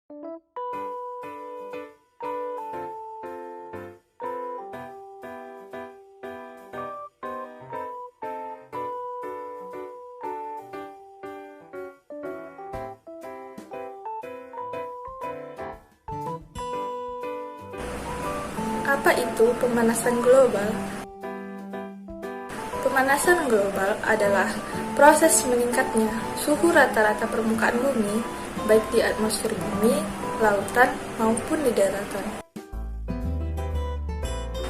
Apa itu pemanasan global? Pemanasan global adalah proses meningkatnya suhu rata-rata permukaan bumi, baik di atmosfer bumi, lautan, maupun di daratan.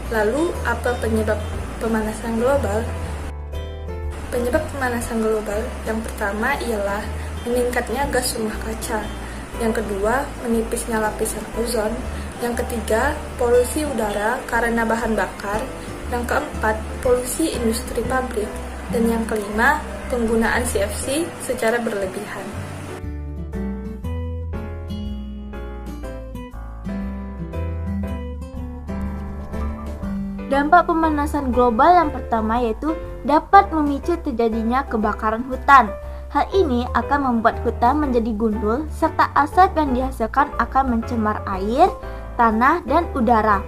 Lalu, apa penyebab pemanasan global? Penyebab pemanasan global yang pertama ialah meningkatnya gas rumah kaca. Yang kedua, menipisnya lapisan ozon. Yang ketiga, polusi udara karena bahan bakar. Yang keempat, polusi industri pabrik. Dan yang kelima, penggunaan CFC secara berlebihan. Dampak pemanasan global yang pertama yaitu dapat memicu terjadinya kebakaran hutan. Hal ini akan membuat hutan menjadi gundul serta asap yang dihasilkan akan mencemar air, tanah, dan udara.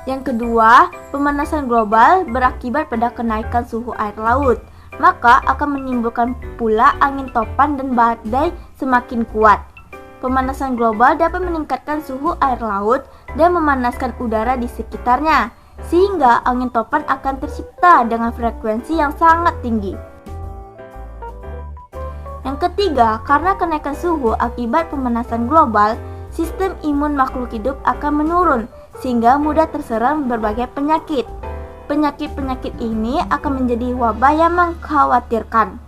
Yang kedua, pemanasan global berakibat pada kenaikan suhu air laut, maka akan menimbulkan pula angin topan dan badai semakin kuat. Pemanasan global dapat meningkatkan suhu air laut dan memanaskan udara di sekitarnya, sehingga angin topan akan tercipta dengan frekuensi yang sangat tinggi. Yang ketiga, karena kenaikan suhu akibat pemanasan global, sistem imun makhluk hidup akan menurun, sehingga mudah terserang berbagai penyakit. Penyakit-penyakit ini akan menjadi wabah yang mengkhawatirkan.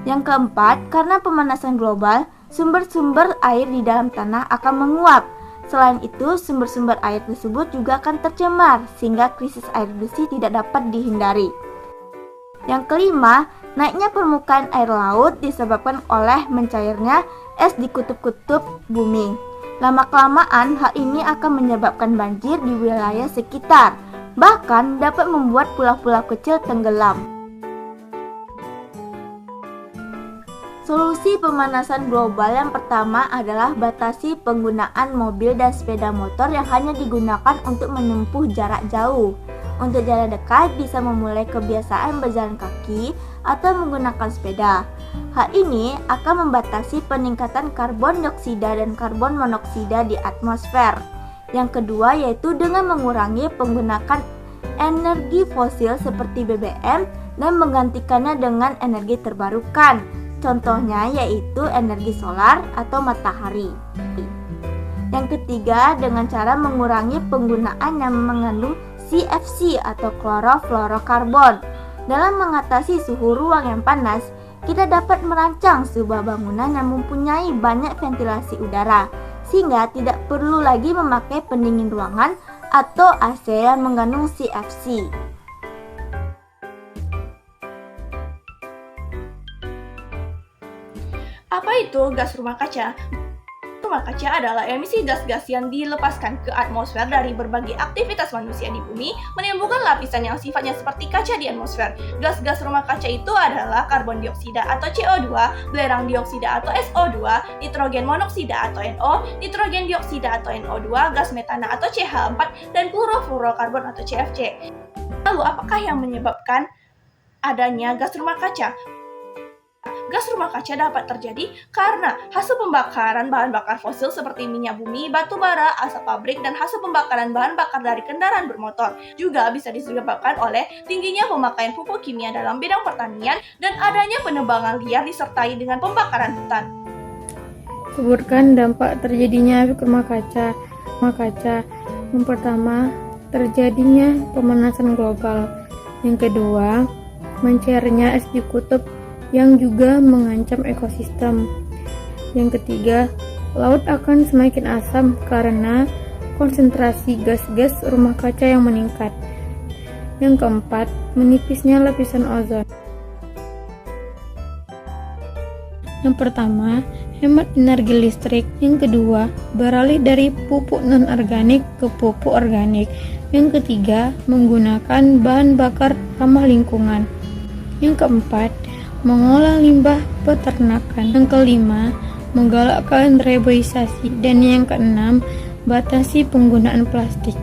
Yang keempat, karena pemanasan global, sumber-sumber air di dalam tanah akan menguap. Selain itu, sumber-sumber air tersebut juga akan tercemar, sehingga krisis air bersih tidak dapat dihindari. Yang kelima, naiknya permukaan air laut disebabkan oleh mencairnya es di kutub-kutub bumi. Lama-kelamaan, hal ini akan menyebabkan banjir di wilayah sekitar, bahkan dapat membuat pulau-pulau kecil tenggelam. Solusi pemanasan global yang pertama adalah batasi penggunaan mobil dan sepeda motor yang hanya digunakan untuk menempuh jarak jauh. Untuk jarak dekat bisa memulai kebiasaan berjalan kaki atau menggunakan sepeda. Hal ini akan membatasi peningkatan karbon dioksida dan karbon monoksida di atmosfer. Yang kedua yaitu dengan mengurangi penggunaan energi fosil seperti BBM dan menggantikannya dengan energi terbarukan. Contohnya yaitu energi solar atau matahari. Yang ketiga dengan cara mengurangi penggunaan yang mengandung CFC atau klorofluorokarbon. Dalam mengatasi suhu ruang yang panas, kita dapat merancang sebuah bangunan yang mempunyai banyak ventilasi udara, sehingga tidak perlu lagi memakai pendingin ruangan atau AC yang mengandung CFC. Apa itu gas rumah kaca? Rumah kaca adalah emisi gas-gas yang dilepaskan ke atmosfer dari berbagai aktivitas manusia di bumi, menimbulkan lapisan yang sifatnya seperti kaca di atmosfer. Gas-gas rumah kaca itu adalah karbon dioksida atau CO2, belerang dioksida atau SO2, nitrogen monoksida atau NO, nitrogen dioksida atau NO2, gas metana atau CH4, dan klorofluorokarbon atau CFC. Lalu, apakah yang menyebabkan adanya gas rumah kaca? Gas rumah kaca dapat terjadi karena hasil pembakaran bahan bakar fosil seperti minyak bumi, batu bara, asap pabrik, dan hasil pembakaran bahan bakar dari kendaraan bermotor. Juga bisa disebabkan oleh tingginya pemakaian pupuk kimia dalam bidang pertanian dan adanya penebangan liar disertai dengan pembakaran hutan. Sebutkan dampak terjadinya efek rumah kaca. Yang pertama, terjadinya pemanasan global. Yang kedua, mencairnya es di kutub yang juga mengancam ekosistem. Yang ketiga, laut akan semakin asam karena konsentrasi gas-gas rumah kaca yang meningkat. Yang keempat, menipisnya lapisan ozon. Yang pertama, hemat energi listrik. Yang kedua, beralih dari pupuk non-organik ke pupuk organik. Yang ketiga, menggunakan bahan bakar ramah lingkungan. Yang keempat, mengolah limbah peternakan. Yang kelima, menggalakkan reboisasi. Dan yang keenam, batasi penggunaan plastik.